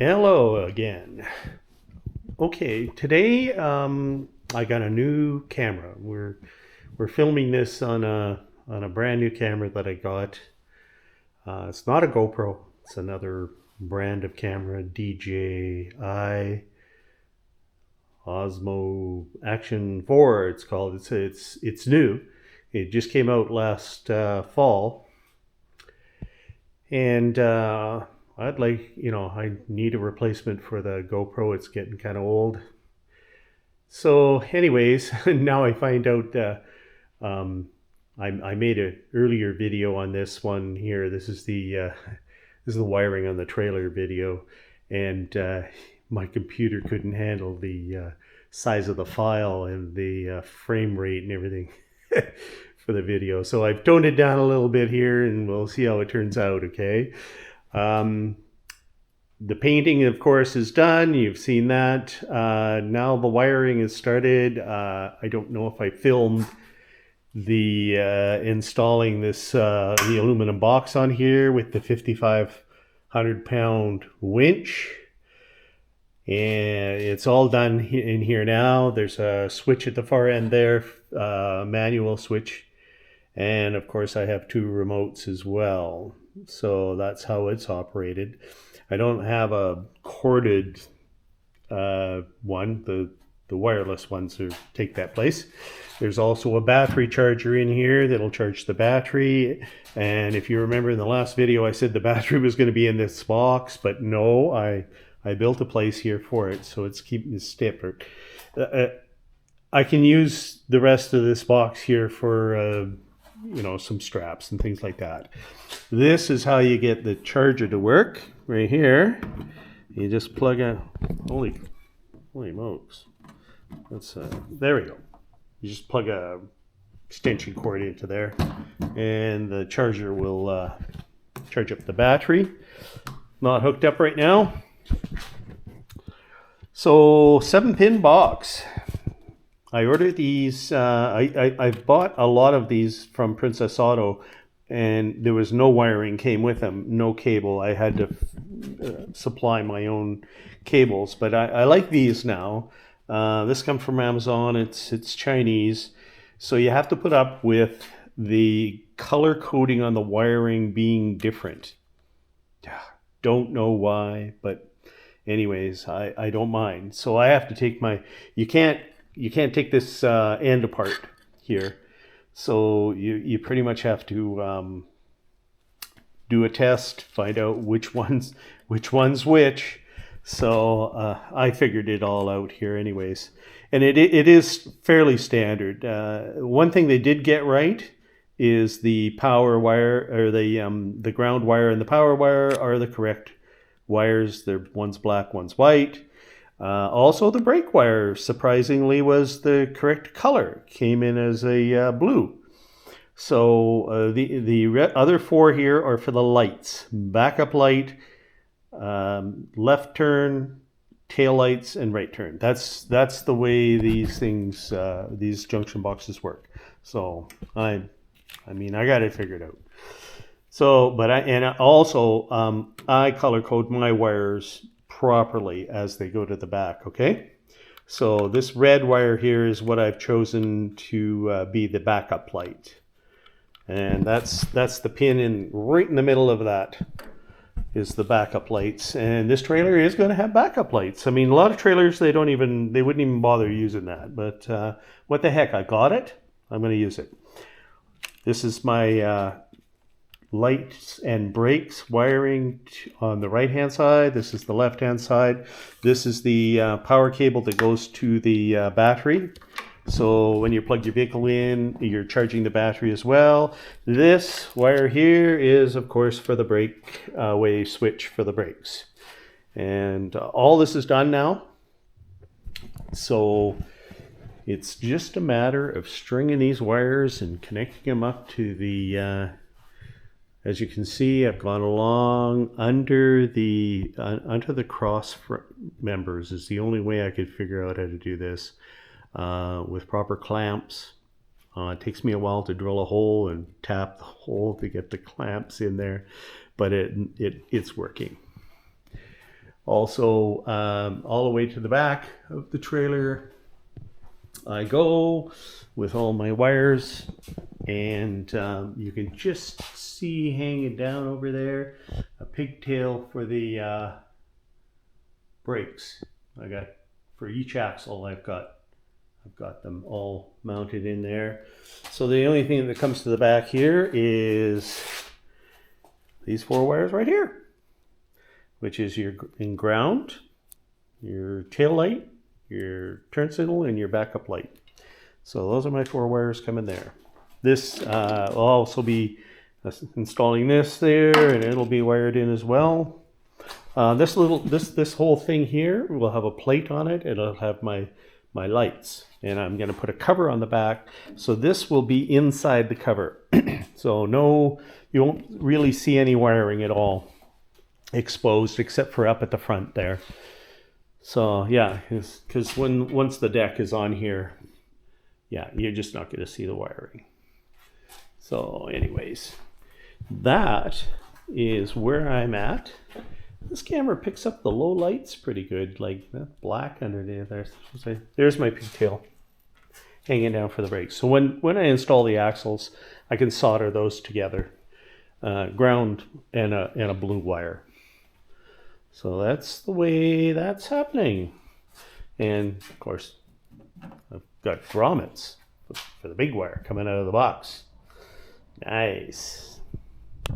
Hello again. Okay, today I got a new camera. We're filming this on a brand new camera that I got. It's not a GoPro. It's another brand of camera, DJI Osmo Action 4. It's called. It's new. It just came out last fall, and I need a replacement for the GoPro. It's getting kind of old. So, anyways, now I find out um, I made an earlier video on this one here. This is the wiring on the trailer video, and my computer couldn't handle the size of the file and the frame rate and everything for the video. So I've toned it down a little bit here, and we'll see how it turns out. Okay. Um, the painting, of course, is done. You've seen that. Now the wiring is started. I don't know if I filmed the installing the aluminum box on here with the 5,500-pound winch. And it's all done in here now. There's a switch at the far end there, manual switch. And of course, I have two remotes as well. So that's how it's operated. I don't have a corded one. The wireless ones take that place. There's also a battery charger in here that'll charge the battery. And if you remember in the last video, I said the battery was going to be in this box, but no, I built a place here for it, so it's keeping it separate. I can use the rest of this box here for some straps and things like that. This is how you get the charger to work. Right here, you just plug a holy smokes. There we go. You just plug a extension cord into there, and the charger will charge up the battery. Not hooked up right now. So 7-pin box. I ordered these. I bought a lot of these from Princess Auto, and there was no wiring came with them, no cable. I had to supply my own cables, but I like these now. This comes from Amazon. It's Chinese, so you have to put up with the color coding on the wiring being different. Don't know why, but anyways, I don't mind. So I have to take you can't take this end apart here. So you pretty much have to do a test, find out which one's which. So I figured it all out here anyways. And it is fairly standard. One thing they did get right is the power wire, or the ground wire and the power wire are the correct wires. One's black, one's white. Also, the brake wire, surprisingly, was the correct color. Came in as a blue. So the other four here are for the lights. Backup light, left turn, tail lights, and right turn. That's the way these things, these junction boxes work. So I got it figured out. So, I color code my wires properly as they go to the back, okay? So this red wire here is what I've chosen to be the backup light. And that's the pin right in the middle of that is the backup lights. And this trailer is going to have backup lights. I mean, a lot of trailers, they wouldn't even bother using that. But what the heck, I got it. I'm going to use it. This is my lights and brakes wiring on the right hand side. This is the left hand side. This is the power cable that goes to the battery. So when you plug your vehicle in, you're charging the battery as well. This wire here is, of course, for the brake way switch for the brakes. And all this is done now. So it's just a matter of stringing these wires and connecting them up to the as you can see, I've gone along under the cross members is the only way I could figure out how to do this with proper clamps. It takes me a while to drill a hole and tap the hole to get the clamps in there, but it's working. Also, all the way to the back of the trailer I go with all my wires, and you can just see hanging down over there a pigtail for the brakes. I got for each axle. I've got them all mounted in there. So the only thing that comes to the back here is these 4 wires right here, which is your in ground, your tail light, your turn signal, and your backup light. So those are my 4 wires coming there. This will also be installing this there, and it'll be wired in as well. This whole thing here will have a plate on it. It'll have my lights, and I'm going to put a cover on the back. So this will be inside the cover. So no, you won't really see any wiring at all exposed except for up at the front there. So yeah, because once the deck is on here, yeah, you're just not going to see the wiring. So anyways, that is where I'm at. This camera picks up the low lights pretty good, like that black underneath there. There's my pigtail hanging down for the brakes. So when I install the axles, I can solder those together, ground and a blue wire. So that's the way that's happening. And of course, I've got grommets for the big wire coming out of the box. Nice.